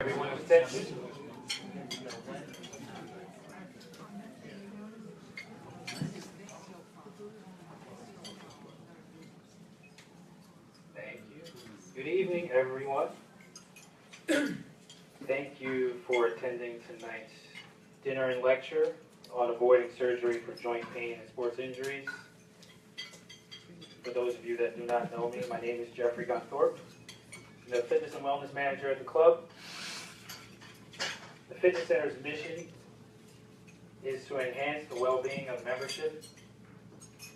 Everyone attention. Thank you. Good evening, everyone. Thank you for attending tonight's dinner and lecture on avoiding surgery for joint pain and sports injuries. For those of you that do not know me, my name is Jeffrey Gunthorpe. I'm the Fitness and Wellness Manager at the club. The Fitness Center's mission is to enhance the well-being of membership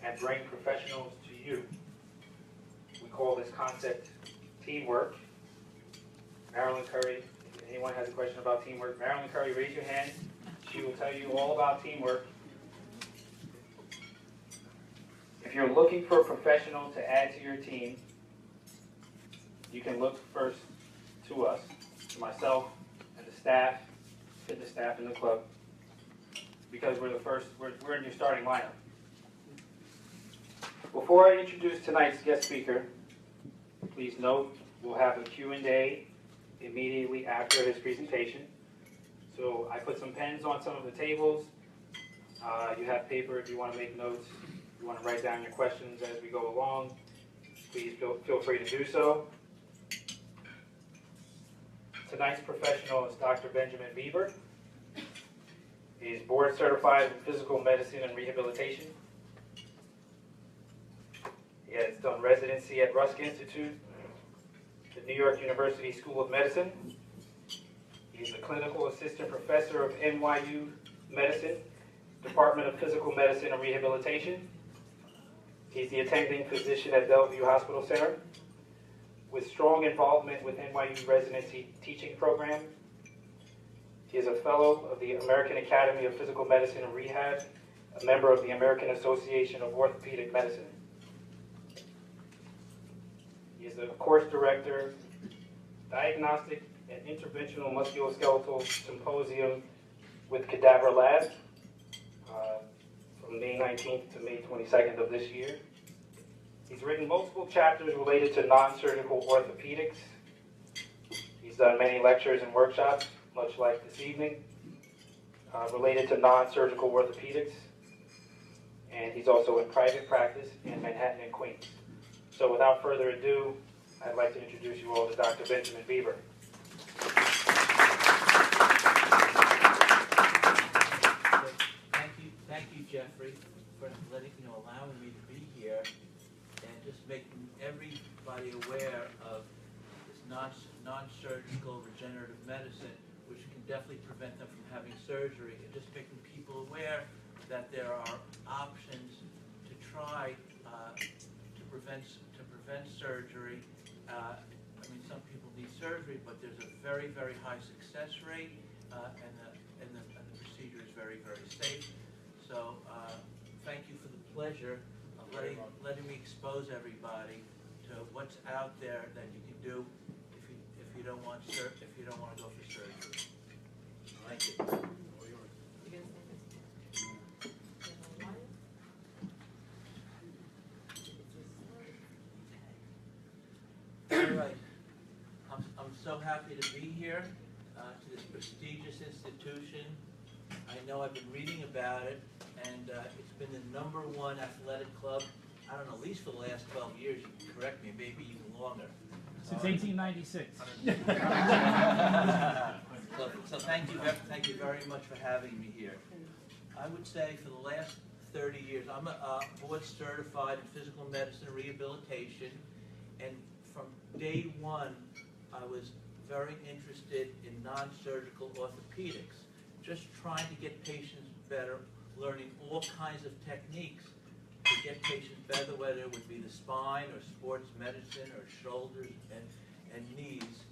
and bring professionals to you. We call this concept teamwork. Marilyn Curry, if anyone has a question about teamwork, Marilyn Curry, raise your hand. She will tell you all about teamwork. If you're looking for a professional to add to your team, you can look first to us, to myself and the staff, fitness staff in the club, because we're in your starting lineup. Before I introduce tonight's guest speaker, please note we'll have a Q&A immediately after his presentation. So I put some pens on some of the tables. You have paper if you want to make notes. If you want to write down your questions as we go along, please feel free to do so. Tonight's professional is Dr. Benjamin Bieber. He is board certified in physical medicine and rehabilitation. He has done residency at Rusk Institute, the New York University School of Medicine. He is a clinical assistant professor of NYU Medicine, Department of Physical Medicine and Rehabilitation. He's the attending physician at Bellevue Hospital Center, with strong involvement with NYU residency teaching program. He is a fellow of the American Academy of Physical Medicine and Rehab, a member of the American Association of Orthopedic Medicine. He is a course director, Diagnostic and Interventional Musculoskeletal Symposium with Cadaver Lab from May 19th to May 22nd of this year. He's written multiple chapters related to non-surgical orthopedics. He's done many lectures and workshops, much like this evening, related to non-surgical orthopedics. And he's also in private practice in Manhattan and Queens. So without further ado, I'd like to introduce you all to Dr. Benjamin Bieber. Thank you, Jeffrey, for allowing me to be here and just making everybody aware of this non-surgical regenerative medicine, which can definitely prevent them from having surgery, and just making people aware that there are options to try to prevent surgery. Some people need surgery, but there's a very, very high success rate, and the procedure is very, very safe. So thank you for the pleasure of letting me expose everybody to what's out there that you can do if you don't want to go for surgery. Thank you. All right. I'm so happy to be here to this prestigious institution. I know I've been reading about it, and it's been the #1 athletic club, I don't know, at least for the last 12 years. You can correct me, maybe even longer. Since 1896. So thank you very much for having me here. I would say for the last 30 years, I'm a board certified in physical medicine and rehabilitation, and from day one, I was very interested in non-surgical orthopedics, just trying to get patients better, learning all kinds of techniques to get patients better, whether it would be the spine or sports medicine or shoulders and knees,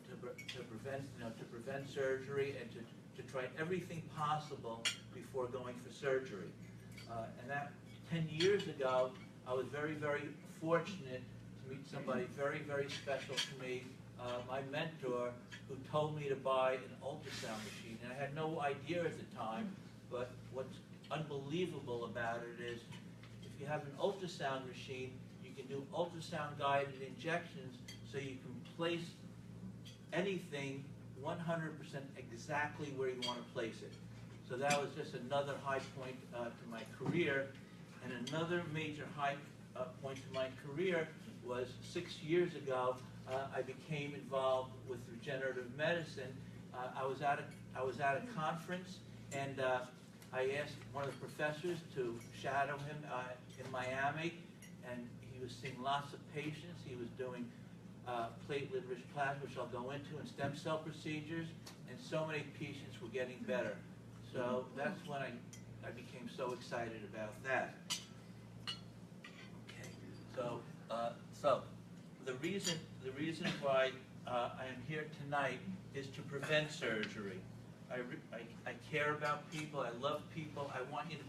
to prevent surgery and to try everything possible before going for surgery. And that 10 years ago, I was very, very fortunate to meet somebody very, very special to me, my mentor, who told me to buy an ultrasound machine. And I had no idea at the time, but what's unbelievable about it is if you have an ultrasound machine, you can do ultrasound guided injections, so you can place anything 100% exactly where you want to place it. So that was just another high point to my career. And another major high point to my career was 6 years ago, I became involved with regenerative medicine. I was at a conference, and I asked one of the professors to shadow him in Miami, and he was seeing lots of patients. He was doing platelet-rich plasma, which I'll go into, and stem cell procedures, and so many patients were getting better. So that's when I became so excited about that. Okay, so the reason why I am here tonight is to prevent surgery. I care about people. I love people. I want you to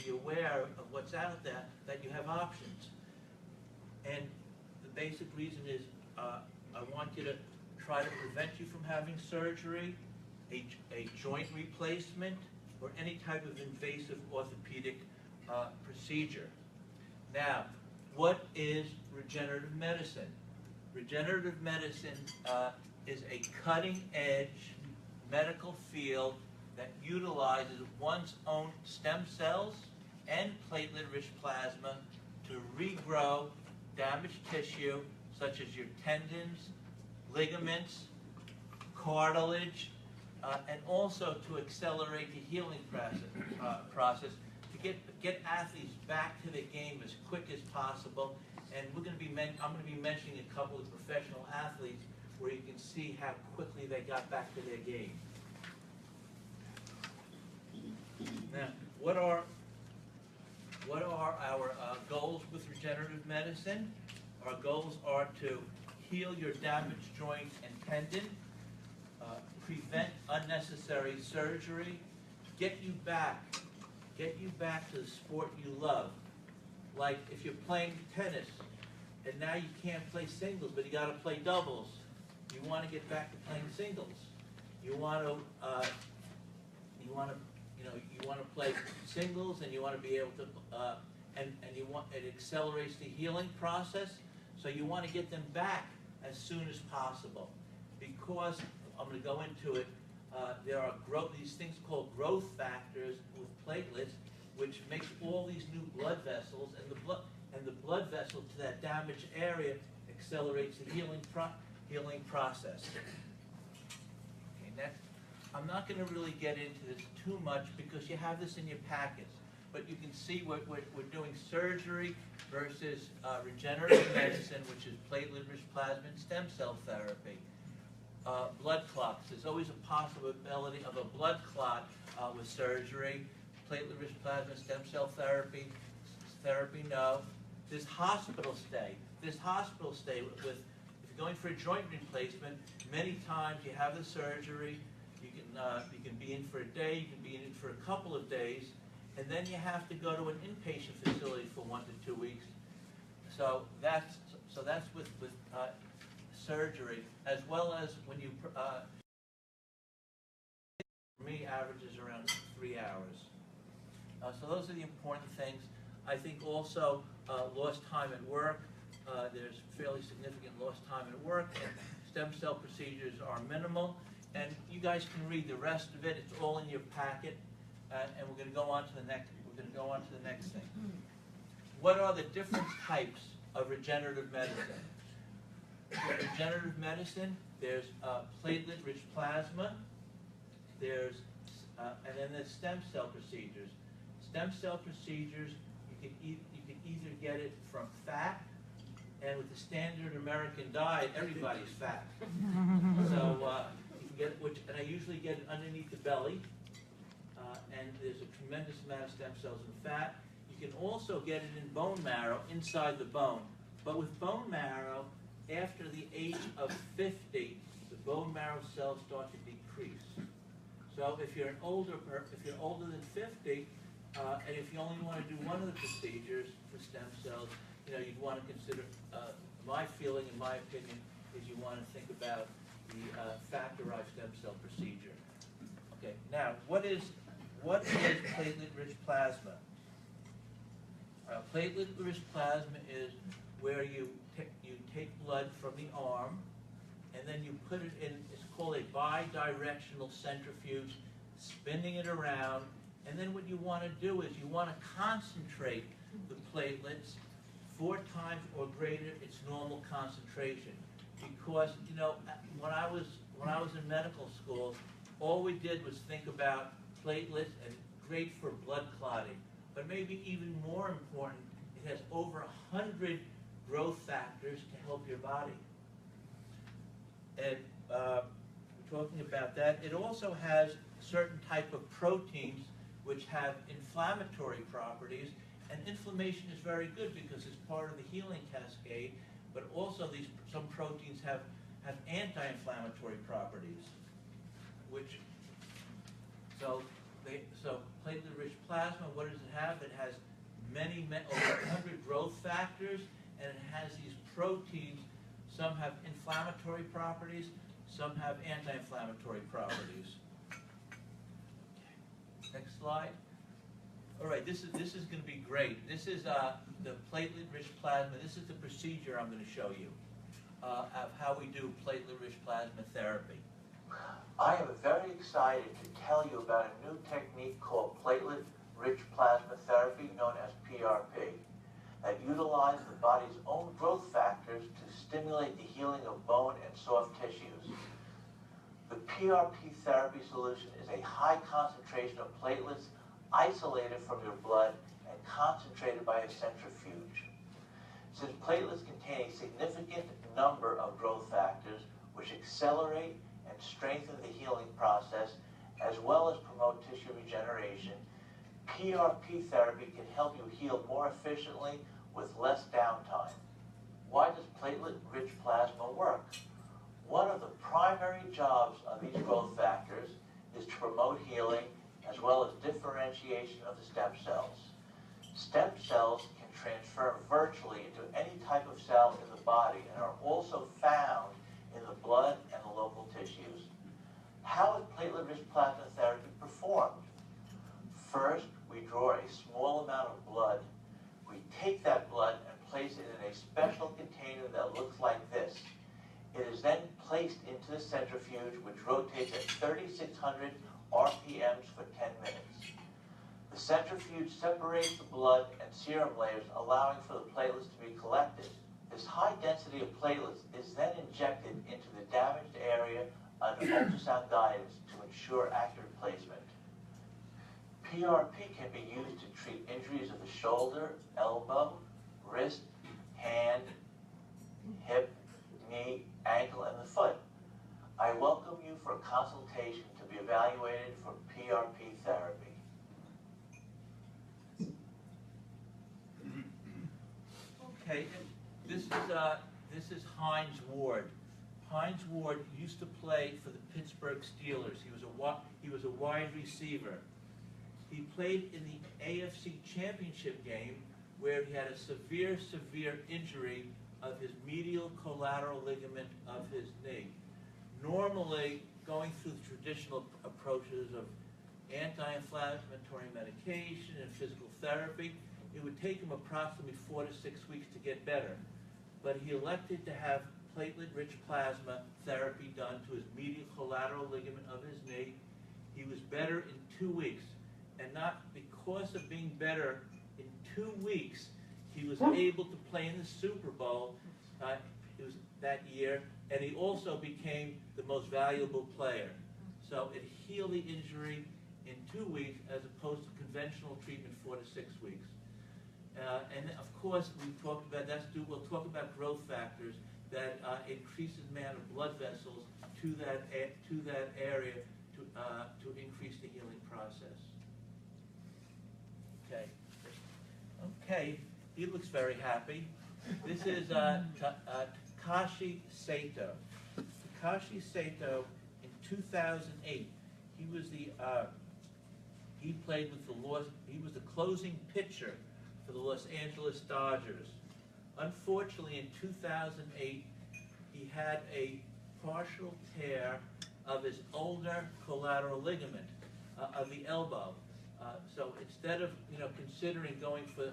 be aware of what's out there, that you have options. And the basic reason is I want you to try to prevent you from having surgery, a joint replacement, or any type of invasive orthopedic procedure. Now, what is regenerative medicine? Regenerative medicine is a cutting-edge medical field that utilizes one's own stem cells and platelet-rich plasma to regrow damaged tissue, such as your tendons, ligaments, cartilage, and also to accelerate the healing process to get athletes back to the game as quick as possible. And I'm going to be mentioning a couple of professional athletes where you can see how quickly they got back to their game. Now, what are our goals with regenerative medicine? Our goals are to heal your damaged joint and tendon, prevent unnecessary surgery, get you back to the sport you love. Like if you're playing tennis and now you can't play singles, but you got to play doubles. You want to get back to playing singles. You want to play singles, and you want to be able to, it accelerates the healing process. So you want to get them back as soon as possible, because I'm going to go into it. There are these things called growth factors with platelets, which makes all these new blood vessels, and the blood vessel to that damaged area accelerates the healing process. Okay, next. I'm not going to really get into this too much because you have this in your packets, but you can see we're doing surgery versus regenerative medicine, which is platelet-rich plasma and stem cell therapy. Blood clots. There's always a possibility of a blood clot with surgery. Platelet-rich plasma, stem cell therapy, no. This hospital stay with, if you're going for a joint replacement, many times you have the surgery, you can be in for a day, you can be in for a couple of days, and then you have to go to an inpatient facility for 1 to 2 weeks. So that's with surgery, as well as when you for me averages around 3 hours. So those are the important things. I think also lost time at work. There's fairly significant lost time at work, and stem cell procedures are minimal. And you guys can read the rest of it. It's all in your packet, and we're going to go on to the next. We're going to go on to the next thing. What are the different types of regenerative medicine? For regenerative medicine, there's platelet-rich plasma. There's and then there's stem cell procedures. Stem cell procedures, you can either get it from fat, and with the standard American diet, everybody's fat. So you can get it, and I usually get it underneath the belly, and there's a tremendous amount of stem cells in fat. You can also get it in bone marrow, inside the bone. But with bone marrow, after the age of 50, the bone marrow cells start to decrease. So if you're older than 50, and if you only want to do one of the procedures for stem cells, you'd want to consider, my feeling and my opinion is you want to think about the fat-derived stem cell procedure. Okay, now what is platelet-rich plasma? Platelet-rich plasma is where you take blood from the arm, and then you put it in, it's called a bidirectional centrifuge, spinning it around. And then what you want to do is you want to concentrate the platelets 4 times or greater its normal concentration. Because, you know, when I was in medical school, all we did was think about platelets and great for blood clotting. But maybe even more important, it has over 100 growth factors to help your body. And talking about that, it also has certain type of proteins which have inflammatory properties, and inflammation is very good because it's part of the healing cascade, but also some proteins have anti-inflammatory properties, which, so platelet-rich plasma, what does it have? It has over 100 growth factors, and it has these proteins. Some have inflammatory properties, some have anti-inflammatory properties. Next slide. All right, this is going to be great. This is the platelet-rich plasma. This is the procedure I'm going to show you of how we do platelet-rich plasma therapy. I am very excited to tell you about a new technique called platelet-rich plasma therapy, known as PRP, that utilizes the body's own growth factors to stimulate the healing of bone and soft tissues. The PRP therapy solution is a high concentration of platelets isolated from your blood and concentrated by a centrifuge. Since platelets contain a significant number of growth factors which accelerate and strengthen the healing process as well as promote tissue regeneration, PRP therapy can help you heal more efficiently with less downtime. Why does platelet-rich plasma work? One of the primary jobs of these growth factors is to promote healing as well as differentiation of the stem cells. Stem cells can transfer virtually into any type of cell in the body and are also found in the blood and the local tissues. How is platelet-rich plasma therapy performed? First, we draw a small amount of blood. We take that blood and place it in a special container that looks like this. It is then placed into the centrifuge, which rotates at 3,600 RPMs for 10 minutes. The centrifuge separates the blood and serum layers, allowing for the platelets to be collected. This high density of platelets is then injected into the damaged area under ultrasound guidance to ensure accurate placement. PRP can be used to treat injuries of the shoulder, elbow, wrist, hand, hip, knee, ankle, and the foot. I welcome you for a consultation to be evaluated for PRP therapy. Okay, this is Hines Ward. Hines Ward used to play for the Pittsburgh Steelers. He was a wide receiver. He played in the AFC Championship game where he had a severe injury of his medial collateral ligament of his knee. Normally, going through the traditional approaches of anti-inflammatory medication and physical therapy, it would take him approximately 4 to 6 weeks to get better. But he elected to have platelet-rich plasma therapy done to his medial collateral ligament of his knee. He was better in 2 weeks. And not because of being better in 2 weeks, he was able to play in the Super Bowl that year, and he also became the most valuable player. So it healed the injury in 2 weeks as opposed to conventional treatment 4 to 6 weeks. And of course, we'll talk about growth factors that increases the amount of blood vessels to that area to increase the healing process. Okay, he looks very happy. This is Takashi Saito. Takashi Saito, in 2008, he played with he was the closing pitcher for the Los Angeles Dodgers. Unfortunately, in 2008, he had a partial tear of his ulnar collateral ligament of the elbow. So instead of considering going for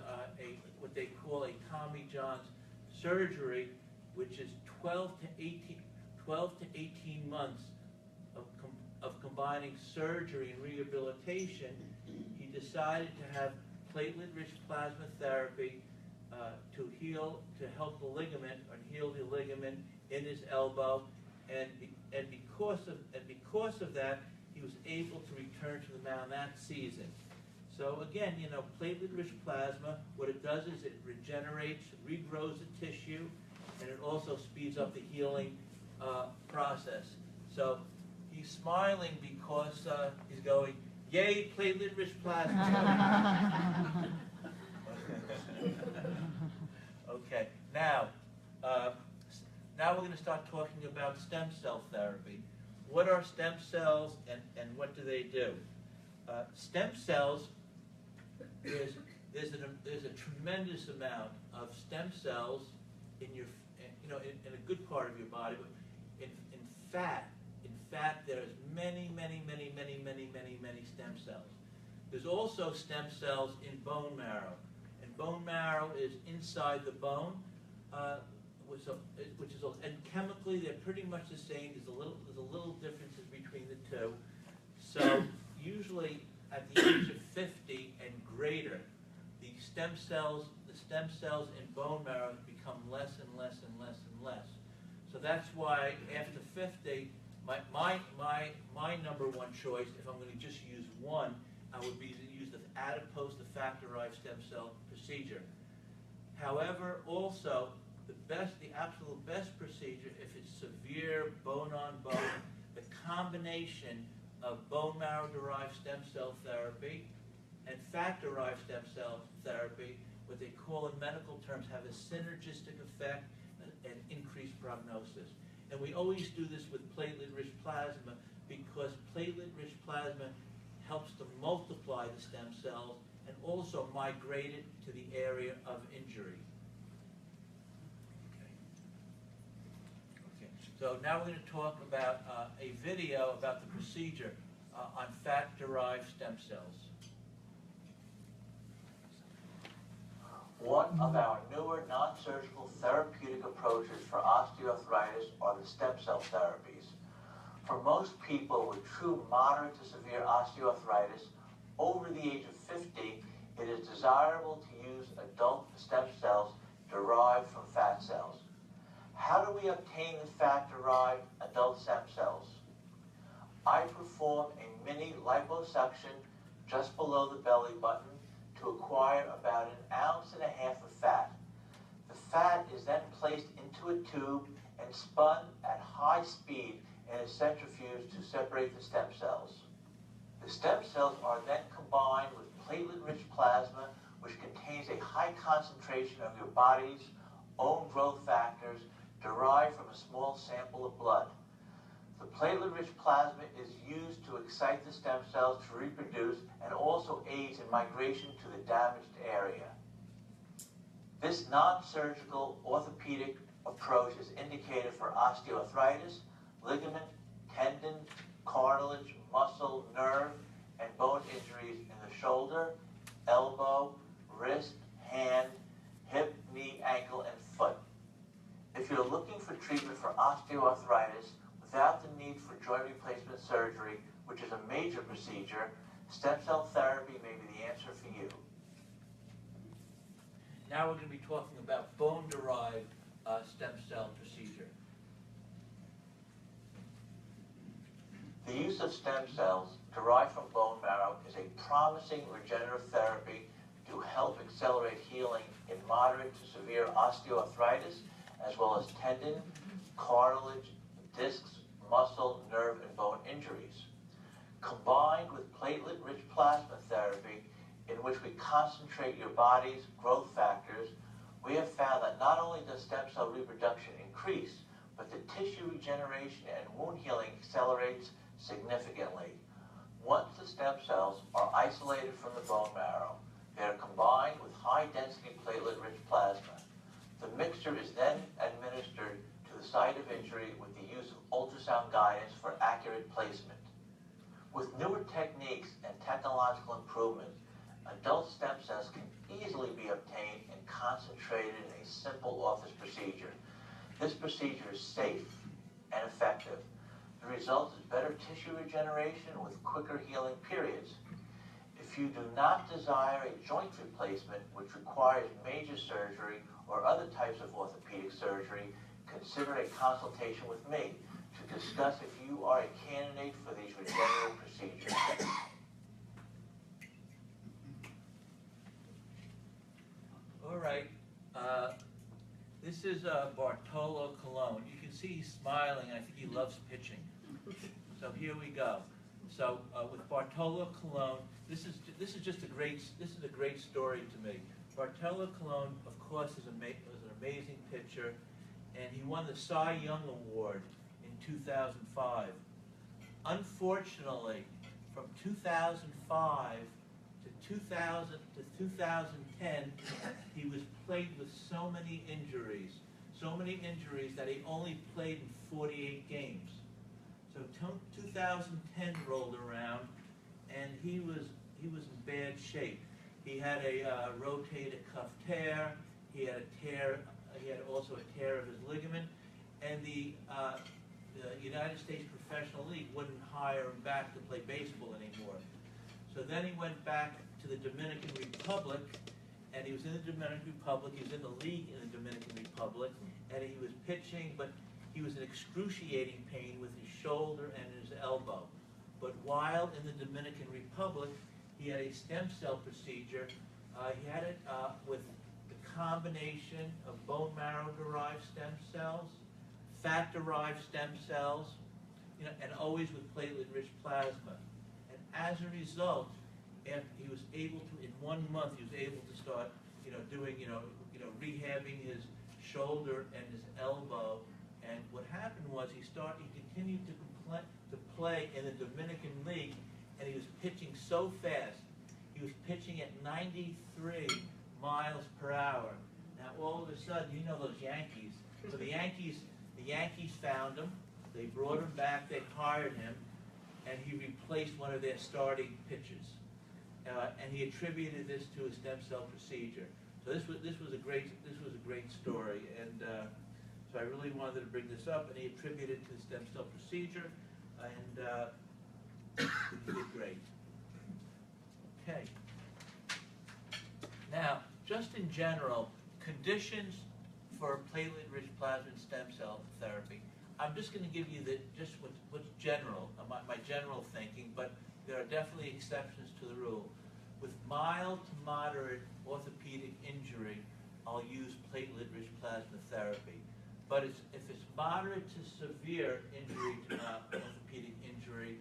what they call a Tommy John's surgery, which is 12 to 18 months combining surgery and rehabilitation, he decided to have platelet-rich plasma therapy to help the ligament or heal the ligament in his elbow, and because of that, he was able to return to the mound that season. So again, you know, platelet-rich plasma, what it does is it regenerates, regrows the tissue, and it also speeds up the healing process. So he's smiling because he's going, yay, platelet-rich plasma. Okay, now we're going to start talking about stem cell therapy. What are stem cells and what do they do? Stem cells, there's a tremendous amount of stem cells in your, in a good part of your body, but in fat, there's many stem cells. There's also stem cells in bone marrow, and bone marrow is inside the bone, and chemically they're pretty much the same. There's a little differences between the two. So usually at the age of 50 and greater, the stem cells in bone marrow become less and less. So that's why after 50, my number one choice, if I'm going to just use one, I would be to use the adipose, the fat-derived stem cell procedure. However, also the absolute best procedure, if it's severe bone-on-bone, the combination of bone marrow-derived stem cell therapy and fat-derived stem cell therapy, what they call in medical terms, have a synergistic effect and increased prognosis. And we always do this with platelet-rich plasma because platelet-rich plasma helps to multiply the stem cells and also migrate it to the area of injury. Okay. So now we're going to talk about a video about the procedure on fat-derived stem cells. One of our newer non-surgical therapeutic approaches for osteoarthritis are the stem cell therapies. For most people with true moderate to severe osteoarthritis over the age of 50, it is desirable to use adult stem cells derived from fat cells. How do we obtain the fat-derived adult stem cells? I perform a mini liposuction just below the belly button to acquire about 1.5 ounces of fat. The fat is then placed into a tube and spun at high speed in a centrifuge to separate the stem cells. The stem cells are then combined with platelet-rich plasma, which contains a high concentration of your body's own growth factors derived from a small sample of blood. The platelet-rich plasma is used to excite the stem cells to reproduce and also aids in migration to the damaged area. This non-surgical orthopedic approach is indicated for osteoarthritis, ligament, tendon, cartilage, muscle, nerve, and bone injuries in the shoulder, elbow, wrist, hand, hip, knee, ankle, and foot. If you're looking for treatment for osteoarthritis without the need for joint replacement surgery, which is a major procedure, stem cell therapy may be the answer for you. Now we're going to be talking about bone-derived stem cell procedure. The use of stem cells derived from bone marrow is a promising regenerative therapy to help accelerate healing in moderate to severe osteoarthritis, as well as tendon, cartilage, discs, muscle, nerve, and bone injuries. Combined with platelet-rich plasma therapy, in which we concentrate your body's growth factors, we have found that not only does stem cell reproduction increase, but the tissue regeneration and wound healing accelerates significantly. Once the stem cells are isolated from the bone marrow, they are combined with high-density platelet-rich plasma. The mixture is then administered to the site of injury with the use of ultrasound guidance for accurate placement. With newer techniques and technological improvements, adult stem cells can easily be obtained and concentrated in a simple office procedure. This procedure is safe and effective. The result is better tissue regeneration with quicker healing periods. If you do not desire a joint replacement, which requires major surgery or other types of orthopedic surgery, consider a consultation with me to discuss if you are a candidate for these regenerative procedures. All right. This is Bartolo Colon. You can see he's smiling, and I think he loves pitching. So here we go. So with Bartolo Colon, this is just a great story to me. Bartolo Colon, of course, was an amazing pitcher, and he won the Cy Young Award in 2005. Unfortunately, from 2005 to 2010, he was plagued with so many injuries that he only played in 48 games. So 2010 rolled around, and he was in bad shape. He had a rotator cuff tear. He had a tear. He had also a tear of his ligament, and the United States Professional League wouldn't hire him back to play baseball anymore. So then he went back to the Dominican Republic, and he was in the Dominican Republic. He was in the league in the Dominican Republic, and he was pitching, but he was in excruciating pain with his shoulder and his elbow. But while in the Dominican Republic, he had a stem cell procedure. He had it with the combination of bone marrow derived stem cells, fat derived stem cells, and always with platelet-rich plasma. And as a result, after he was able to, in 1 month, he was able to start, doing, rehabbing his shoulder and his elbow. And what happened was he continued to play in the Dominican League, and he was pitching so fast. He was pitching at 93 miles per hour. Now all of a sudden, those Yankees. So the Yankees found him. They brought him back. They hired him, and he replaced one of their starting pitchers. And he attributed this to a stem cell procedure. So this was a great story, and so I really wanted to bring this up. And he attributed it to the stem cell procedure, and he did great. Okay. Now, just in general, conditions for platelet-rich plasma and stem cell therapy. I'm just going to give you what's general, my general thinking, but there are definitely exceptions to the rule. With mild to moderate orthopedic injury, I'll use platelet-rich plasma therapy. But if it's moderate to severe injury, orthopedic injury,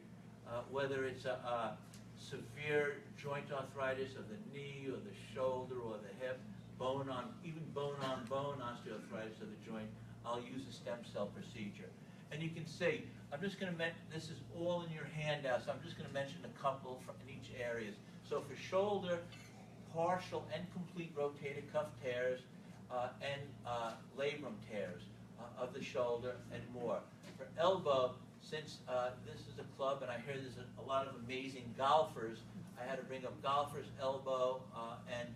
whether it's a severe joint arthritis of the knee or the shoulder or the hip, even bone-on-bone osteoarthritis of the joint, I'll use a stem cell procedure. And you can see, I'm just going to mention, this is all in your handout, so I'm just going to mention a couple in each area. So for shoulder, partial and complete rotator cuff tears and labrum tears of the shoulder and more. For elbow, since this is a club and I hear there's a lot of amazing golfers, I had to bring up golfer's elbow and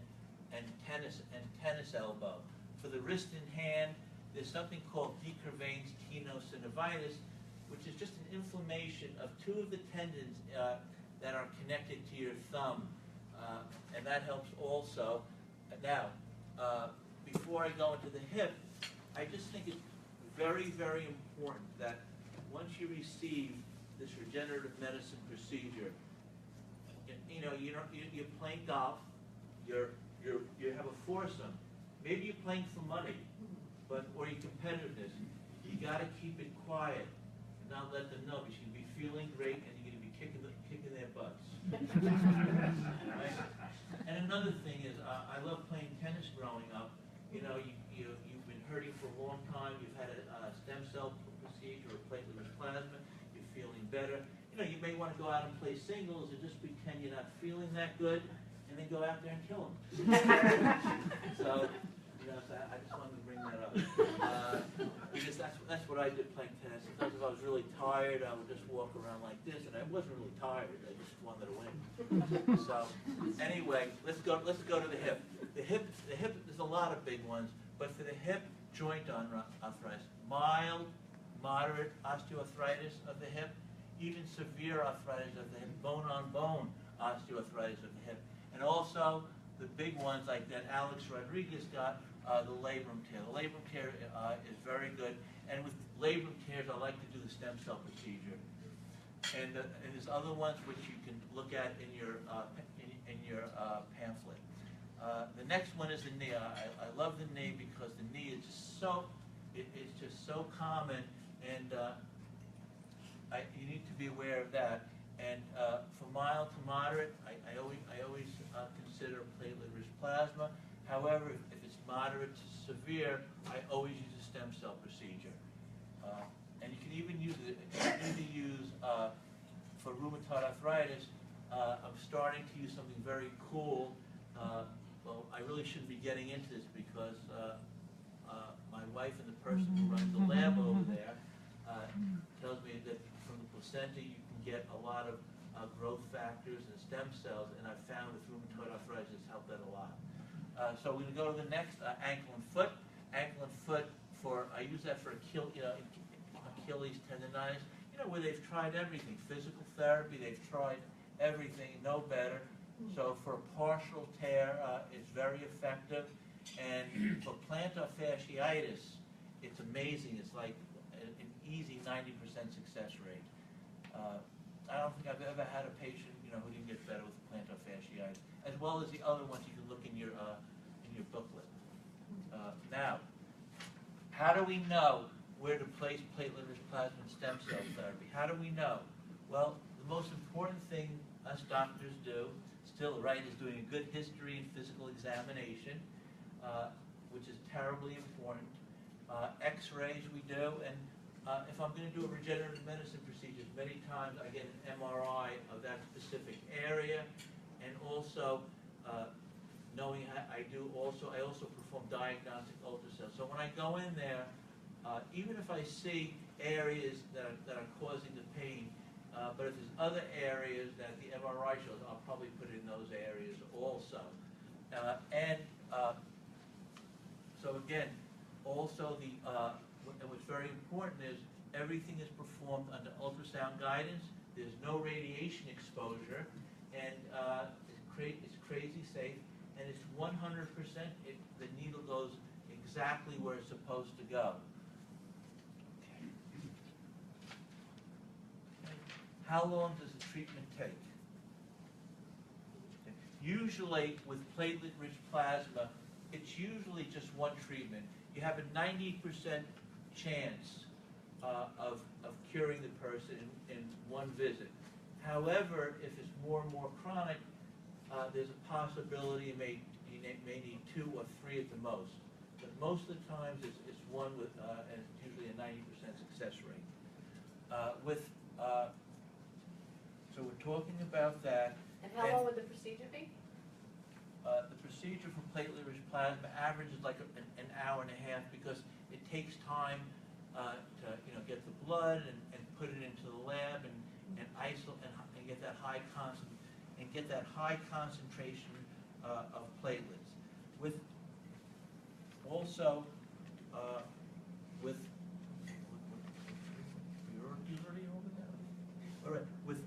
tennis elbow. For the wrist and hand, there's something called decurvainous tenosynovitis, which is just an inflammation of two of the tendons that are connected to your thumb, and that helps also. Now, before I go into the hip, I just think it's very, very important that once you receive this regenerative medicine procedure, you're playing golf, you have a foursome, maybe you're playing for money, or your competitiveness. You got to keep it quiet and not let them know, because you're going to be feeling great and you're going to be kicking their butts. Right? And another thing is, I love playing tennis growing up. You've been hurting for a long time. You've had a stem cell procedure or platelet-rich plasma. You're feeling better. You may want to go out and play singles and just pretend you're not feeling that good, and then go out there and kill them. So I just wanted to bring that up. Because that's what I did playing tennis. Sometimes if I was really tired, I would just walk around like this, and I wasn't really tired. I just wanted to win. So anyway, let's go to the hip. The hip, there's a lot of big ones, but for the hip joint arthritis, mild moderate osteoarthritis of the hip, even severe arthritis of the hip, bone-on-bone osteoarthritis of the hip, and also the big ones like that Alex Rodriguez got, the labrum tear. The labrum tear is very good, and with labrum tears, I like to do the stem cell procedure. And there's other ones which you can look at in your pamphlet. The next one is the knee. I love the knee because the knee is just so it's just so common, and you need to be aware of that. And for mild to moderate, I always consider platelet-rich plasma. However, if it's moderate to severe, I always use a stem cell procedure. And you can even use it. For rheumatoid arthritis. I'm starting to use something very cool. Well, I really shouldn't be getting into this because my wife and the person who runs the lab over there tells me that from the placenta you can get a lot of growth factors and stem cells, and I've found with rheumatoid arthritis it's helped that a lot. So we're going to go to the next, ankle and foot. Ankle and foot, I use that for Achilles tendonitis, where they've tried everything. Physical therapy, they've tried everything, no better. So for a partial tear, it's very effective. And for plantar fasciitis, it's amazing. It's like an easy 90% success rate. I don't think I've ever had a patient, who didn't get better with plantar fasciitis, as well as the other ones you can look in your booklet. Now, how do we know where to place platelet-rich plasma and stem cell therapy? How do we know? Well, the most important thing us doctors do, still right, is doing a good history and physical examination, which is terribly important. X-rays we do, and if I'm going to do a regenerative medicine procedure, many times I get an MRI of that specific area, and also knowing how I also perform diagnostic ultrasound. So when I go in there, even if I see areas that are causing the pain, but if there's other areas that the MRI shows, I'll probably put in those areas also. So again, also what's very important is everything is performed under ultrasound guidance. There's no radiation exposure, and it's crazy safe, and it's 100%. The needle goes exactly where it's supposed to go. How long does the treatment take? Usually with platelet-rich plasma, it's usually just one treatment. You have a 90% chance of curing the person in one visit. However, if it's more and more chronic, there's a possibility you may need 2 or 3 at the most. But most of the times it's one with, and it's usually a 90% success rate. So we're talking about that. And how long would the procedure be? The procedure for platelet-rich plasma averages like an hour and a half because it takes time to get the blood and put it into the lab and isolate and get that high concentration of platelets. With also with all right. With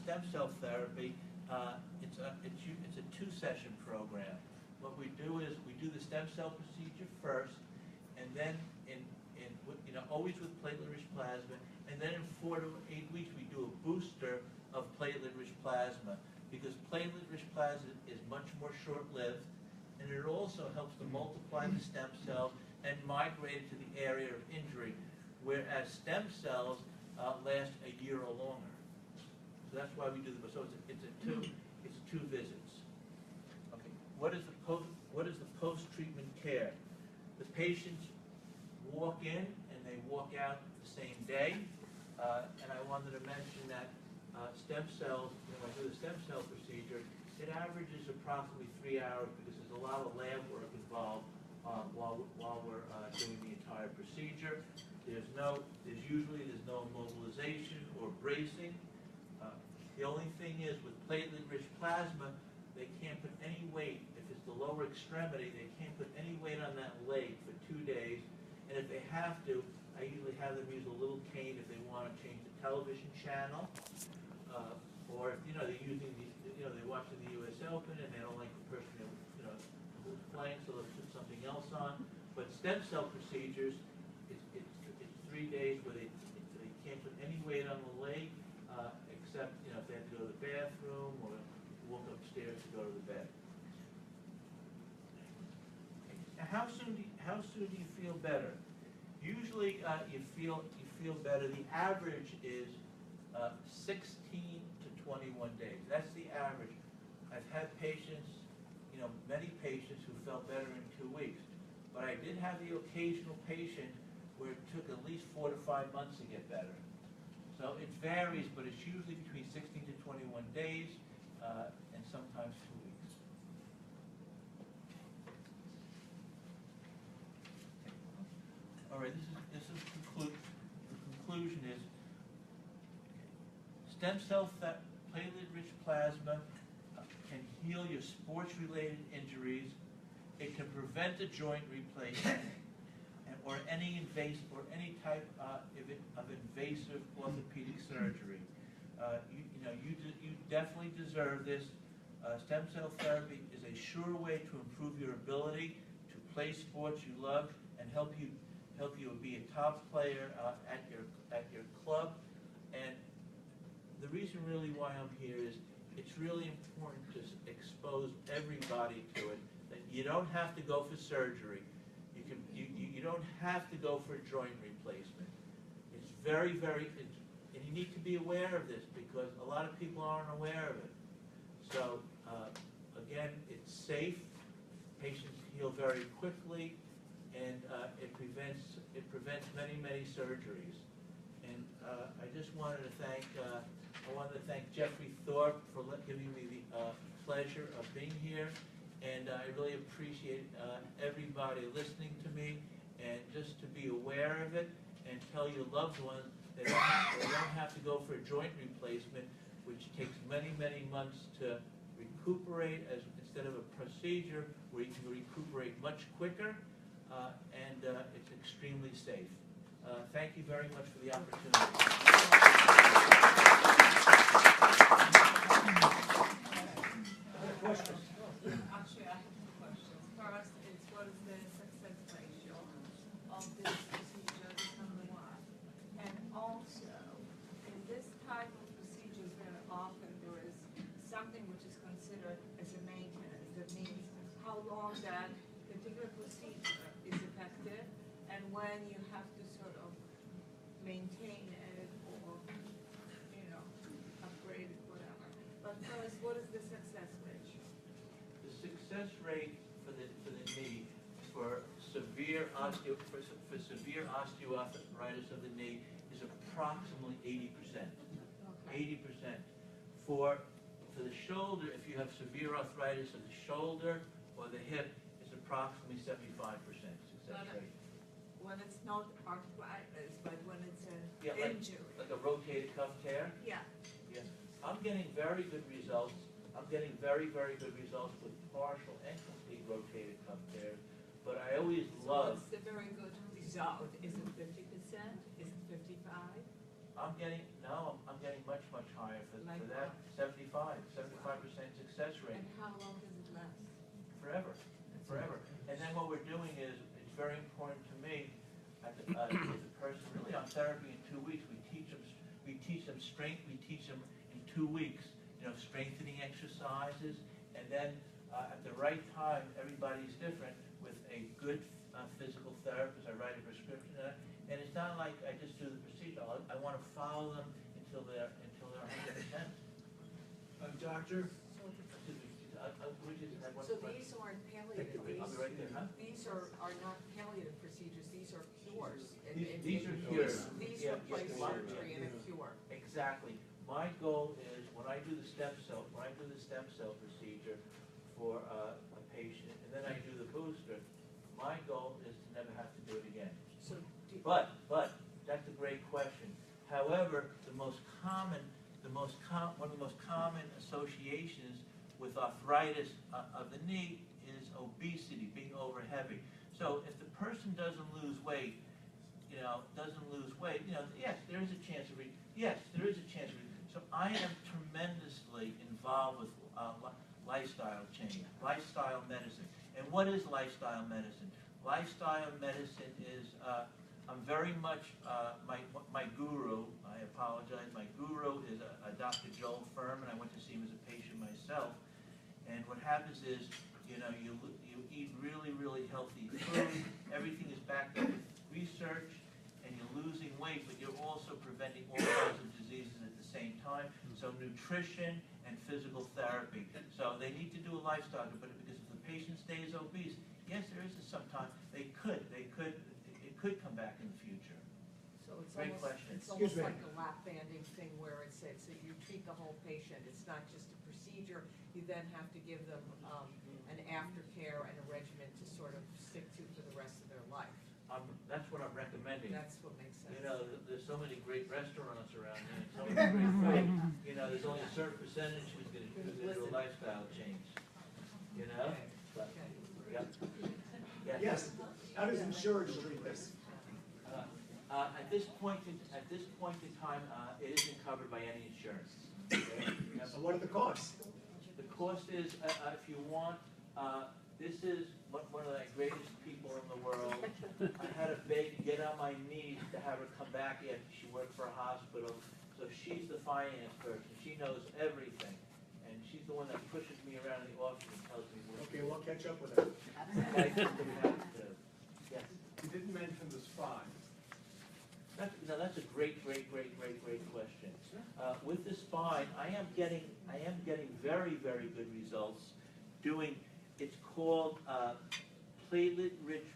stem cell therapy, it's a 2-session program. What we do is we do the stem cell procedure first, and then always with platelet-rich plasma, and then in 4 to 8 weeks we do a booster of platelet-rich plasma because platelet-rich plasma is much more short-lived, and it also helps to multiply the stem cells and migrate to the area of injury, whereas stem cells last a year or longer. So that's why we do the, so it's 2 visits. Okay. What is the post-treatment care? The patients walk in and they walk out the same day. And I wanted to mention that stem cells, when I do the stem cell procedure, it averages approximately 3 hours because there's a lot of lab work involved while we're doing the entire procedure. There's no immobilization or bracing. The only thing is with platelet-rich plasma, they can't put any weight. If it's the lower extremity, they can't put any weight on that leg for 2 days. And if they have to, I usually have them use a little cane if they want to change the television channel, or if, they're using they're watching the U.S. Open and they don't like the person who's playing, so they'll put something else on. But stem cell procedures, it's 3 days where they can't put any weight on the leg, except if they have to go to the bathroom or walk upstairs to go to the bed. Now, how soon do you feel better? Usually, you feel better. The average is 16 to 21 days. That's the average. I've had patients, many patients who felt better in 2 weeks. But I did have the occasional patient where it took at least 4 to 5 months to get better. So it varies, but it's usually between 16 to 21 days, and sometimes 2 weeks. All right, the conclusion is stem cell platelet-rich plasma can heal your sports-related injuries. It can prevent a joint replacement or any type of invasive orthopedic surgery. You definitely deserve this. Stem cell therapy is a sure way to improve your ability to play sports you love and help you be a top player at your club. And the reason really why I'm here is it's really important to expose everybody to it. That you don't have to go for surgery. You don't have to go for a joint replacement. It's very, and you need to be aware of this because a lot of people aren't aware of it. So again, it's safe. Patients heal very quickly, and it prevents many surgeries. And I just wanted to thank Jeffrey Thorpe for giving me the pleasure of being here. And I really appreciate everybody listening to me, and just to be aware of it and tell your loved ones they don't have to go for a joint replacement, which takes many months to recuperate instead of a procedure where you can recuperate much quicker, and it's extremely safe. Thank you very much for the opportunity. Actually, I have two questions. First is, what is the success ratio of this procedure? That's number one. And also, in this type of procedures, very often there is something which is considered as a maintenance. That means how long that particular procedure is effective and when you have to sort of maintain it or, upgrade it, whatever. But first, what is the success ratio? The success rate for the knee for severe osteoarthritis of the knee is approximately 80%. 80%. For the shoulder, if you have severe arthritis of the shoulder or the hip, it's approximately 75% success rate. When it's not arthritis, but when it's an Like injury. a rotated cuff tear. Yeah. Yes. I'm getting very good results. I'm getting very good results with partial and complete rotated cuff tears. But I always love. What's the very good result? Is it 50%? Is it 55? I'm getting much higher for that. 75% success rate. And how long does it last? Forever. And then what we're doing is, it's very important to me, as a person really on therapy in 2 weeks, we teach them strength, we teach them in 2 weeks, strengthening exercises, and then at the right time, everybody's different, with a good physical therapist, I write a prescription, and it's not like I just do the procedure, I want to follow them until they're 100%. Doctor? So these aren't palliative. I'll be right there, huh? These are not palliative procedures. These are cures. These are cures. These Yeah, replace yes, surgery and a cure. Exactly. My goal is when I do the stem cell procedure for a patient, and then I do the booster, my goal is to never have to do it again. So But that's a great question. However, one of the most common associations with arthritis of the knee is obesity, being over heavy. So if the person doesn't lose weight, doesn't lose weight, yes, there is a chance of yes, there is a chance of So I am tremendously involved with lifestyle change, lifestyle medicine. And what is lifestyle medicine? Lifestyle medicine is, I'm very much, my guru, I apologize, my guru is a Dr. Joel Furman. I went to see him as a patient myself. And what happens is, you eat really, really healthy food. Everything is backed up with research, and you're losing weight, but you're also preventing all kinds of diseases at the same time. So nutrition and physical therapy. So they need to do a lifestyle, but because if the patient stays obese, yes, there is sometime it could come back in the future. So it's Great almost, question. it's almost like a lap banding thing where it's so you treat the whole patient. It's not just a procedure. You then have to give them an aftercare and a regimen to sort of stick to for the rest of their life. That's what I'm recommending. That's what makes sense. There's so many great restaurants around here, and so many great food. There's only a certain percentage who's going to do a lifestyle change. But, yep. Yes, how does insurance treat this? At this point in time, it isn't covered by any insurance. Okay? So what are the costs? The cost is, if you want, this is one of the greatest people in the world. I had to beg to get on my knees to have her come back after she worked for a hospital. So she's the finance person. She knows everything. And she's the one that pushes me around the office and tells me what. Okay, we'll catch up with that. Yes. You didn't mention the spine. That's a great question. With the spine, I am getting very, very good results doing. It's called platelet-rich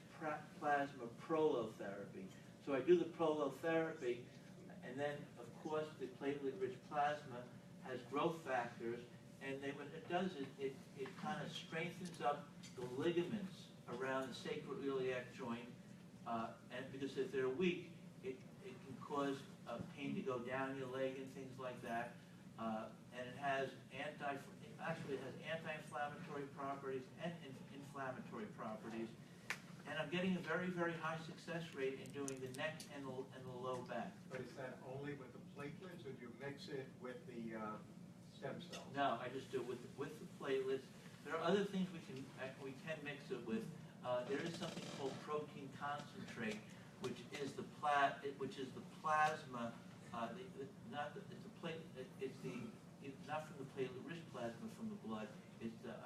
plasma prolotherapy. So I do the prolotherapy, and then of course the platelet-rich plasma has growth factors, and what it does is it kind of strengthens up the ligaments around the sacroiliac joint, and because if they're weak, it can cause pain to go down your leg and things like that. And it has anti-inflammatory properties and inflammatory properties. And I'm getting a very, very high success rate in doing the neck and the low back. But is that only with the platelets, or do you mix it with the stem cells? No, I just do it with the platelets. There are other things we can mix it with. There is something called protein concentrate, which is the plasma. It's not from the platelet-rich plasma from the blood. It's the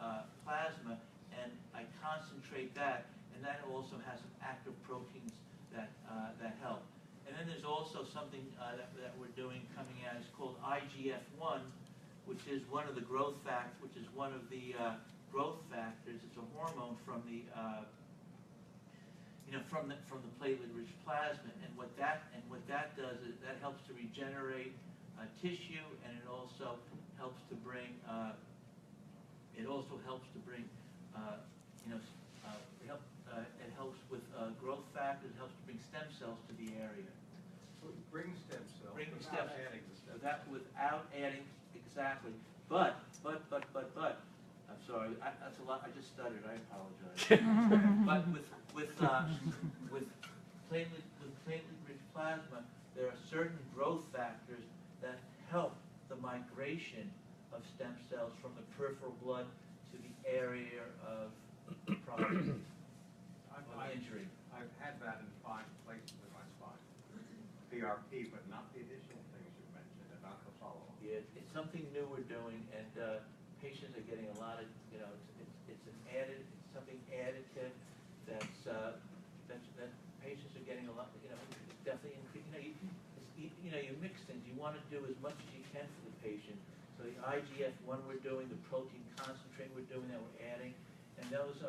plasma, and I concentrate that, and that also has some active proteins that help. And then there's also something that we're doing coming out. It's called IGF-1, which is one of the growth factors. It's a hormone from the from the platelet-rich plasma, and what that does is that helps to regenerate tissue, and it also helps to bring it helps with growth factors. It helps to bring stem cells to the area. So it brings stem cells without adding the stem cells. Without adding, exactly. But I'm sorry, that's a lot. I just stuttered. I apologize. But with platelet-rich plasma, there are certain growth factors that help the migration of stem cells from the peripheral blood to the area of problem, injury. I've had that in 5 places in my spine. PRP, but not the additional things you mentioned, and not the follow-up. Yeah, it's something new we're doing, and patients are getting a lot of, it's something additive that patients are getting a lot, it's definitely increasing. You mix things. You want to do as much as you can for the patient. So the IGF-1 we're doing, the protein concentrate we're doing that we're adding, and those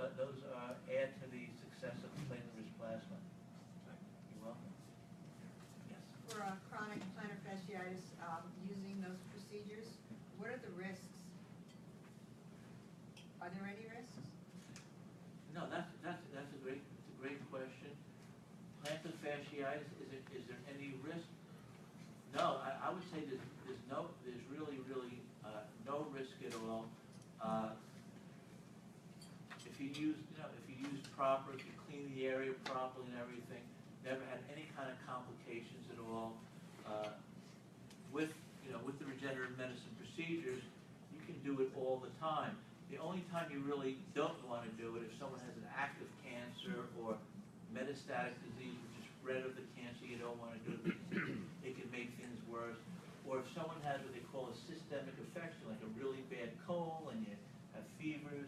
add to the success of the platelet-rich plasma. You're welcome. Yes. For chronic plantar fasciitis, using those procedures, what are the risks? Are there any risks? No, that's a great question. Plantar fasciitis, is there any risk? No, I would say there's really no risk at all. If you use proper, if you clean the area properly and everything, never had any kind of procedures, you can do it all the time. The only time you really don't want to do it if someone has an active cancer or metastatic disease, which is spread of the cancer, you don't want to do it because it can make things worse. Or if someone has what they call a systemic infection, like a really bad cold, and you have fevers,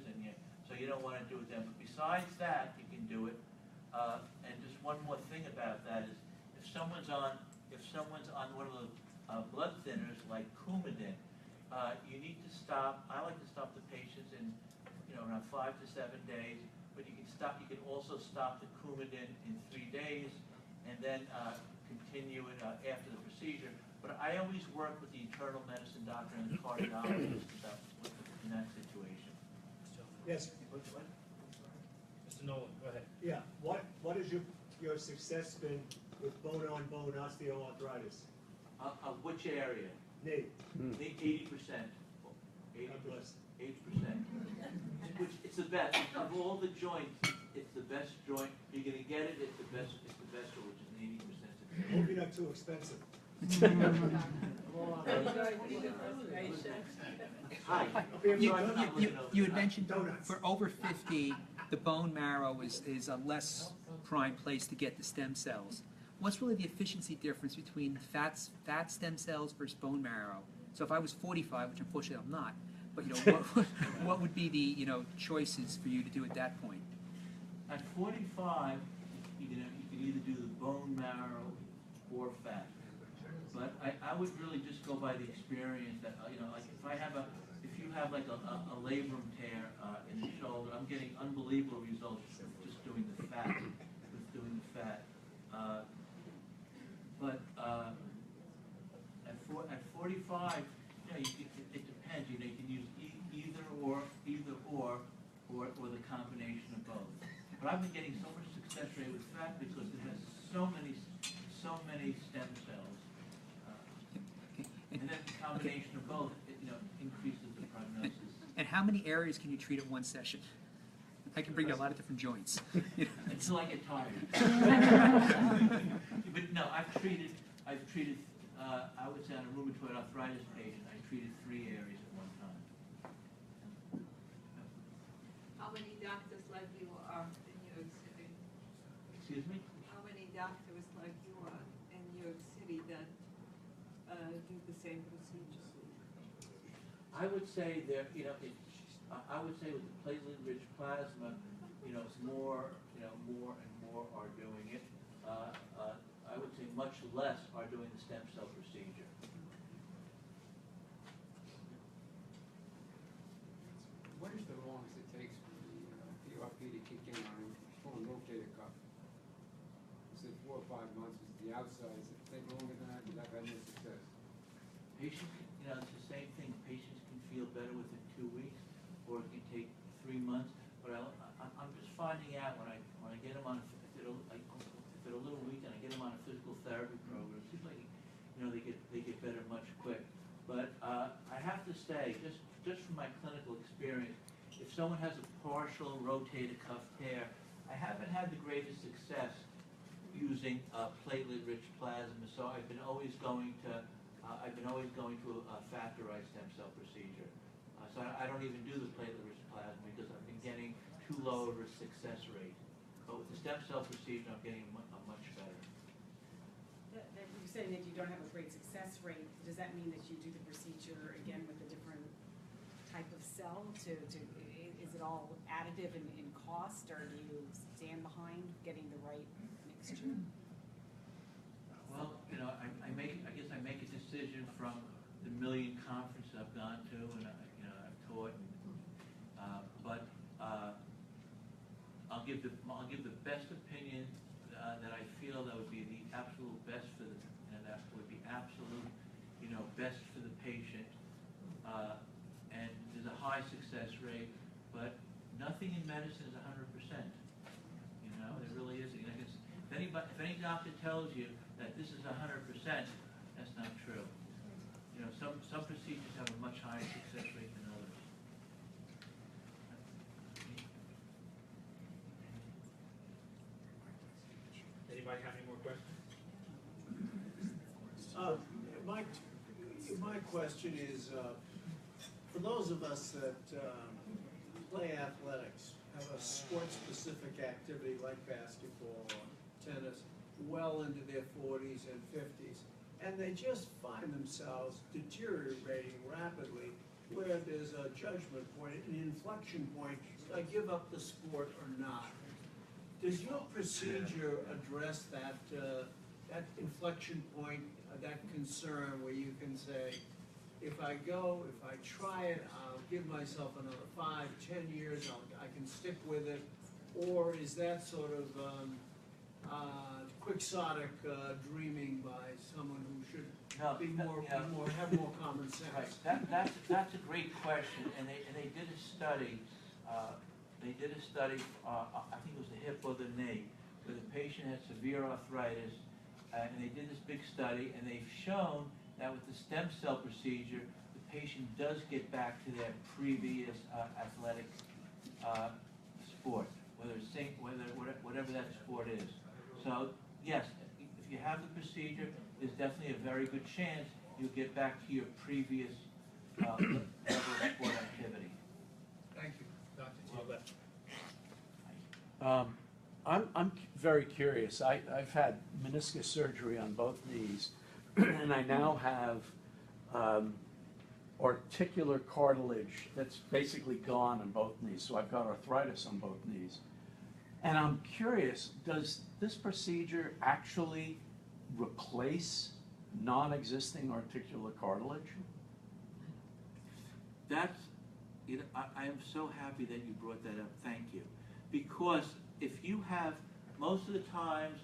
so you don't want to do it then. But besides that, you can do it. And just one more thing about that is, if someone's on one of the blood thinners like Coumadin, you need to stop. I like to stop the patients in, around 5 to 7 days. But you can stop. You can also stop the Coumadin in 3 days, and then continue it after the procedure. But I always work with the internal medicine doctor and the cardiologist about in that situation. Yes, Mr. Nolan, go ahead. yeah, what has your success been with bone-on-bone osteoarthritis? Which area? Knee. 80%. 80%. 80%. Which it's the best of all the joints. It's the best joint. You're gonna get it. It's the best. It's the best, which is an 80%. Hope you're not too expensive. Hi. You had mentioned Donuts. for over 50, the bone marrow is a less prime place to get the stem cells. What's really the efficiency difference between fat stem cells versus bone marrow? So if I was 45, which unfortunately I'm not, but what would be the choices for you to do at that point? At 45, you can either do the bone marrow or fat. But I would really just go by the experience that like if you have like a labrum tear in the shoulder, I'm getting unbelievable results just doing the fat. But at 45, it depends. You can use either or the combination of both. But I've been getting so much success rate with fat because it has so many stem cells. And then the combination of both, increases the prognosis. And how many areas can you treat at one session? I can bring you a lot of different joints. Until I get tired. But no, I've treated, I would say on a rheumatoid arthritis patient, I treated 3 areas at one time. How many doctors like you are in New York City? Excuse me? How many doctors like you are in New York City that do the same procedure? I would say I would say with the platelet-rich plasma, it's more and more are doing it. I would say much less are doing the stem cell procedure. What is the longest it takes for the PRP to kick in on a full rotator cuff? Is it 4 or 5 months? Is the outside? Does it take longer than that? Because I've had no success. Patients, it's the same thing. Patients can feel better within 2 weeks, or it can take 3 months. But I'm just finding out when I get them on, if they're a little weak and I get them on a physical therapy program, it seems like they get better much quick. But I have to say, just from my clinical experience, if someone has a partial rotator cuff tear, I haven't had the greatest success using platelet-rich plasma. So I've been always going to a factorized stem cell procedure. So I don't even do the platelet-rich plasma because I've been getting too low of a success rate. But with the stem cell procedure, I'm getting a much better. You're saying that you don't have a great success rate. Does that mean that you do the procedure again with a different type of cell? Is it all additive in cost, or do you stand behind getting the right mixture? Well, I guess I make a decision from the million conferences I've gone to and I've taught. But I'll give the best opinion that I feel that would be the absolute best for that would be absolute, best for the patient. And there's a high success rate, but nothing in medicine is 100%. It really isn't. If any doctor tells you that this is 100%, that's not true. Some procedures have a much higher success rate than others. Anybody have any more questions? Mike, My question is, for those of us that play athletics, have a sport-specific activity like basketball or tennis, well into their 40s and 50s, and they just find themselves deteriorating rapidly, where there's a judgment point, an inflection point, I give up the sport or not. Does your procedure address that, that inflection point, that concern where you can say, if I try it, I'll give myself another 5, 10 years, I can stick with it? Or is that sort of quixotic dreaming by someone who should have more common sense? Right. That's a great question, and they did a study. I think it was the hip or the knee, where the patient had severe arthritis, and they did this big study, and they've shown that with the stem cell procedure, the patient does get back to their previous athletic sport, whatever that sport is. So yes, if you have the procedure, there's definitely a very good chance you'll get back to your previous level of sport activity. Thank you. Dr. I'm very curious. I've had meniscus surgery on both knees, and I now have articular cartilage that's basically gone on both knees. So I've got arthritis on both knees. And I'm curious, does this procedure actually replace non-existing articular cartilage? I am so happy that you brought that up. Thank you. Because if you have, most of the times,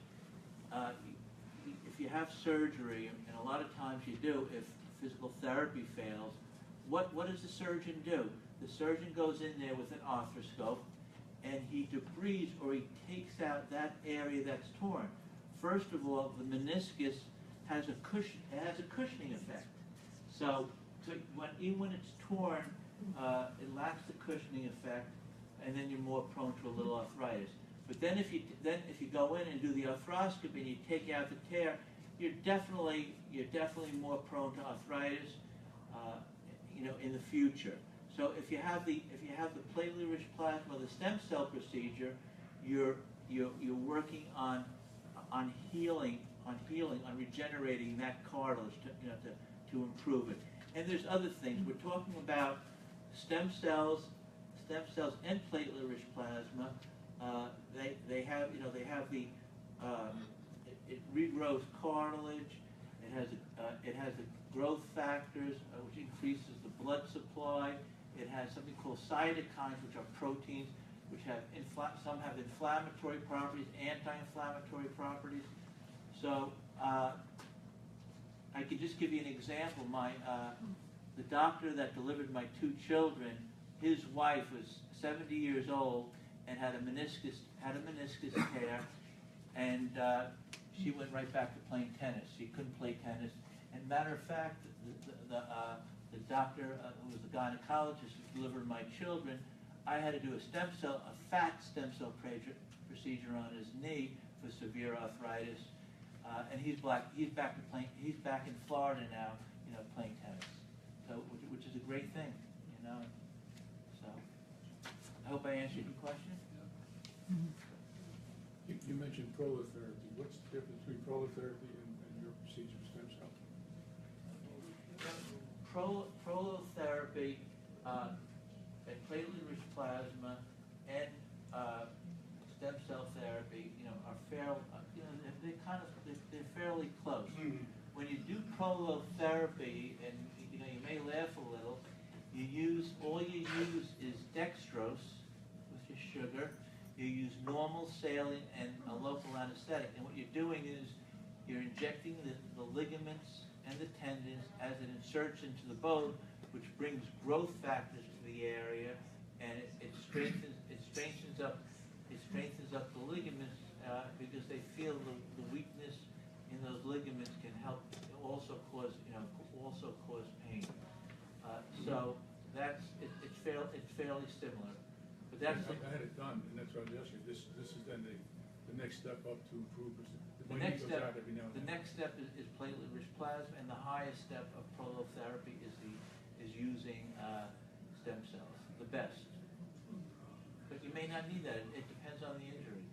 if you have surgery, and a lot of times you do, if physical therapy fails, what does the surgeon do? The surgeon goes in there with an arthroscope, and he debrides or he takes out that area that's torn. First of all, the meniscus has a cushioning effect. So even when it's torn, it lacks the cushioning effect, and then you're more prone to a little arthritis. But then if you go in and do the arthroscopy and you take out the tear, you're definitely more prone to arthritis, in the future. So if you have the platelet-rich plasma, the stem cell procedure, you're working on healing, on regenerating that cartilage to improve it. And there's other things. We're talking about stem cells and platelet-rich plasma. They have the it regrows cartilage. It has the growth factors, which increases the blood supply. It has something called cytokines, which are proteins, which have some have inflammatory properties, anti-inflammatory properties. So I could just give you an example. The doctor that delivered my 2 children, his wife was 70 years old and had a meniscus tear, and she went right back to playing tennis. She couldn't play tennis. And matter of fact, the doctor who was the gynecologist who delivered my children, I had to do a fat stem cell procedure on his knee for severe arthritis, and he's back in Florida now, playing tennis. So, which is a great thing, So, I hope I answered your question. You mentioned prolotherapy. What's the difference between prolotherapy and your procedure of stem cell? Prolotherapy and platelet-rich plasma and stem cell therapy, are they're fairly close. Mm-hmm. When you do prolotherapy, and you may laugh a little, all you use is dextrose, which is sugar. You use normal saline and a local anesthetic. And what you're doing is you're injecting the ligaments and the tendons as it inserts into the bone, which brings growth factors to the area, and it strengthens up the ligaments because they feel the weakness in those ligaments can also cause pain. So it's fairly similar. But I had it done, and that's what I was asking. This is then the the next step up to improve? The next step, the next step is platelet-rich plasma, and the highest step of prolotherapy is using stem cells, the best. But you may not need that. It depends on the injury.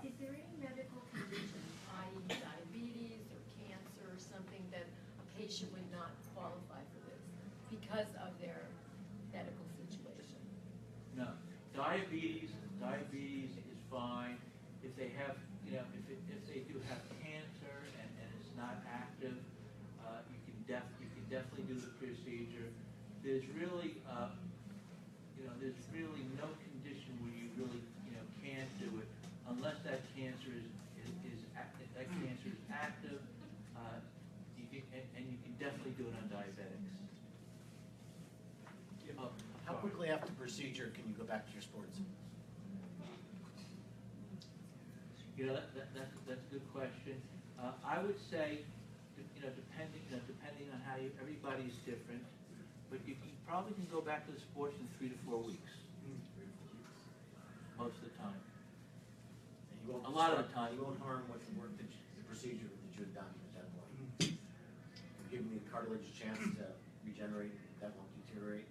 Is there any medical condition, i.e. diabetes or cancer or something that a patient would not qualify for this because of their medical situation? No, diabetes is fine. If they have, you know, if they do have cancer and it's not active, you can definitely do the procedure. There's really, there's really no condition where you really, can't do it unless that cancer is active. And you can definitely do it on diabetics. How quickly after procedure can you go back to your sports? That's a good question. I would say, depending on how everybody's different, but you probably can go back to the sports in 3 to 4 weeks. Most of the time. A lot of the time. You won't harm what the work the procedure that you had done at that point. Giving the cartilage a chance to regenerate, that won't deteriorate.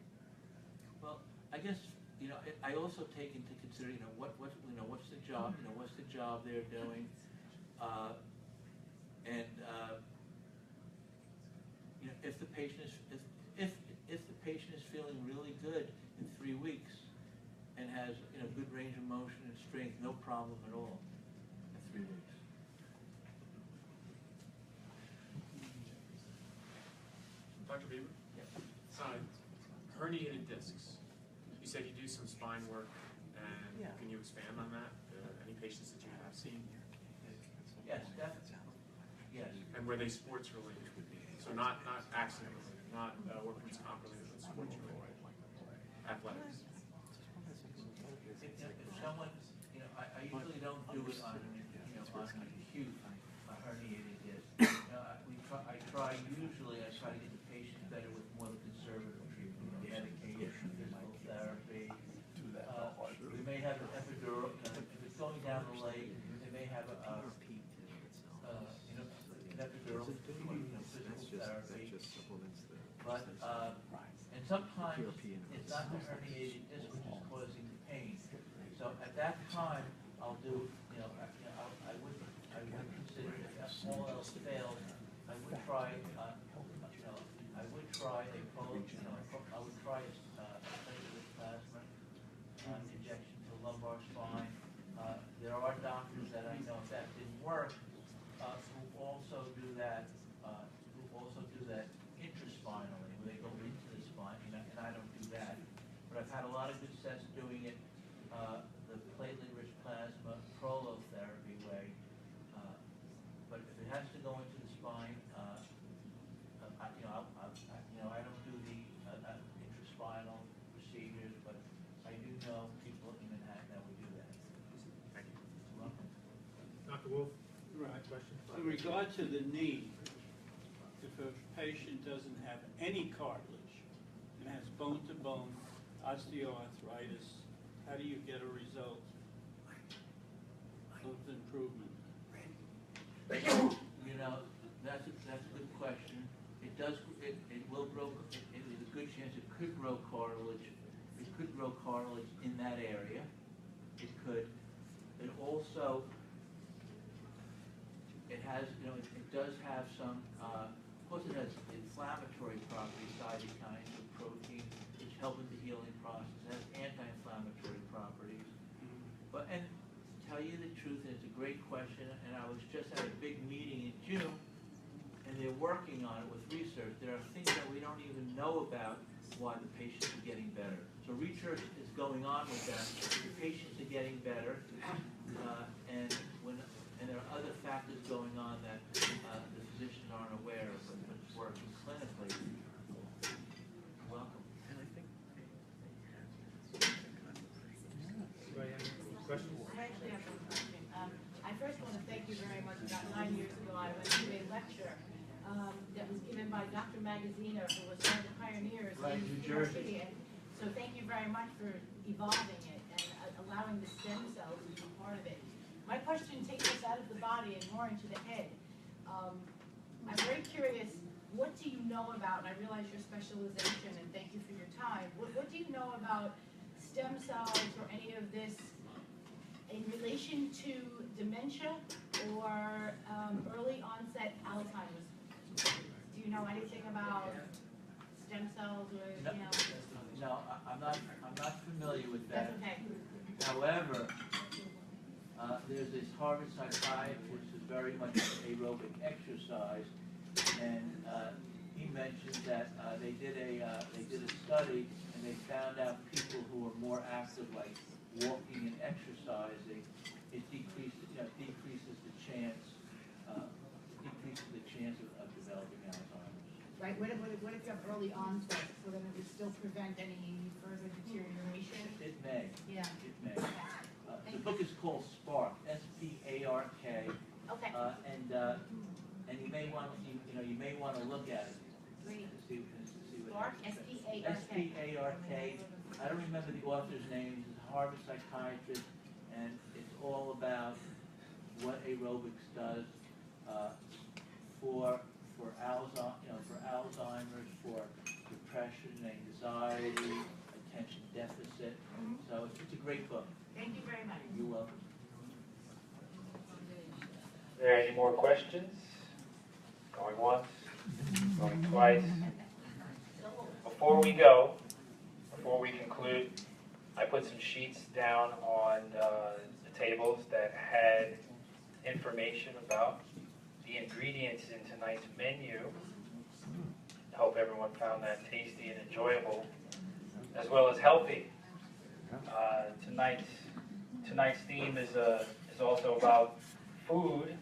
Well, I guess I also take into consider what's the job what's the job they're doing, and if the patient is feeling really good in 3 weeks and has good range of motion and strength, no problem at all in 3 weeks. Dr. Bieber? Yeah. Herniated discs. You said you do some spine work, and can you expand on that? Any patients that you have seen? Yes, definitely. Yes. And were they sports related? So not accident related, not workman's comp related, but sports related. Athletics. If someone, I usually don't do it on on acute herniated disc. I try to get the patient better with more of the conservative treatment, medication, physical therapy. We may have an epidural. If it's going down the leg, they may have an epidural, physical therapy. But and sometimes it's not the herniated disc which is causing the pain. So at that time, I'll do, I would consider if all else fails, I would try, I would try a platelet plasma injection to the lumbar spine. There are doctors that I know if that didn't work, who also do that intraspinally, where they go into the spine, and I don't do that. But I've had a lot of good success doing it the platelet-rich plasma prolotherapy way. But if it has to go into the spine, I don't do the intraspinal procedures, but I do know people in Manhattan that would do that. Thank you. You're welcome. Dr. Wolf? Right. Question? In regard to the knee, if a patient doesn't have any cartilage and has bone-to-bone osteoarthritis, how do you get a result of improvement? That's a good question. It will grow. It is a good chance it could grow cartilage. It could grow cartilage in that area. It could. It also. It has. It does have some. Of course, it has inflammatory properties, cytokines, and protein, which help in the healing process. It has anti-inflammatory properties. But and to tell you the truth, and it's a great question. And I was just at a big meeting in June. And they're working on it with research. There are things that we don't even know about why the patients are getting better. So research is going on with them. The patients are getting better, and there are other factors going on that the physicians aren't aware of, but it's working clinically. Welcome. Questions? I actually have one question. I first want to thank you very much. About 9 years ago, I went to a lecture that was given by Dr. Magaziner, who was one of the pioneers in New Jersey. So thank you very much for evolving it and allowing the stem cells to be part of it. My question takes us out of the body and more into the head. I'm very curious, what do you know about, and I realize your specialization, and thank you for your time, what do you know about stem cells or any of this in relation to dementia or early onset Alzheimer's? Do you know anything about stem cells or, you know? No, I'm not familiar with that. That's okay. However, there's this Harvard psychiatrist who's very much into aerobic exercise, and he mentioned that they did a study, and they found out people who are more active, like walking and exercising, it decreases the chance of developing Alzheimer's. Right, what if you have early onset, so then it would still prevent any further deterioration? It may. Yeah. It may. The book is called Spark, S-P-A-R-K. Okay. And you may want to look at it. Great. See what Spark, S-P-A-R-K. S-P-A-R-K. I don't remember the author's name. He's a Harvard psychiatrist, and it's all about what aerobics does for Alzheimer's, for depression, anxiety, attention deficit. So it's a great book. Thank you very much. You're welcome. Are there any more questions? Going once, going twice. Before we conclude, I put some sheets down on the tables that had information about the ingredients in tonight's menu. I hope everyone found that tasty and enjoyable, as well as healthy. Tonight's theme is also about food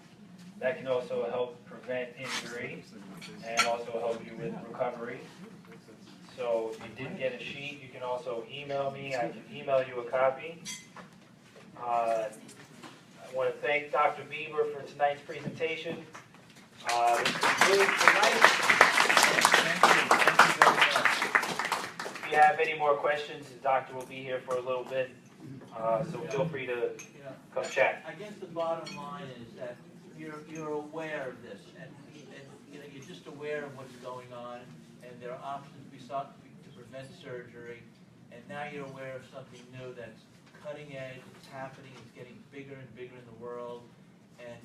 that can also help prevent injury and also help you with recovery. So if you didn't get a sheet, you can also email me. I can email you a copy. I want to thank Dr. Bieber for tonight's presentation. This concludes tonight. If you have any more questions, the doctor will be here for a little bit. So feel free to come chat. I guess the bottom line is that you're aware of this, and you're just aware of what's going on, and there are options to prevent surgery, and now you're aware of something new that's cutting edge, it's happening, it's getting bigger and bigger in the world, and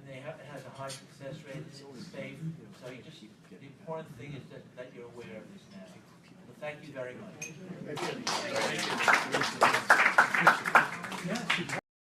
it has a high success rate, it's safe. So the important thing is that you're aware of this now. So thank you very much. Thank you.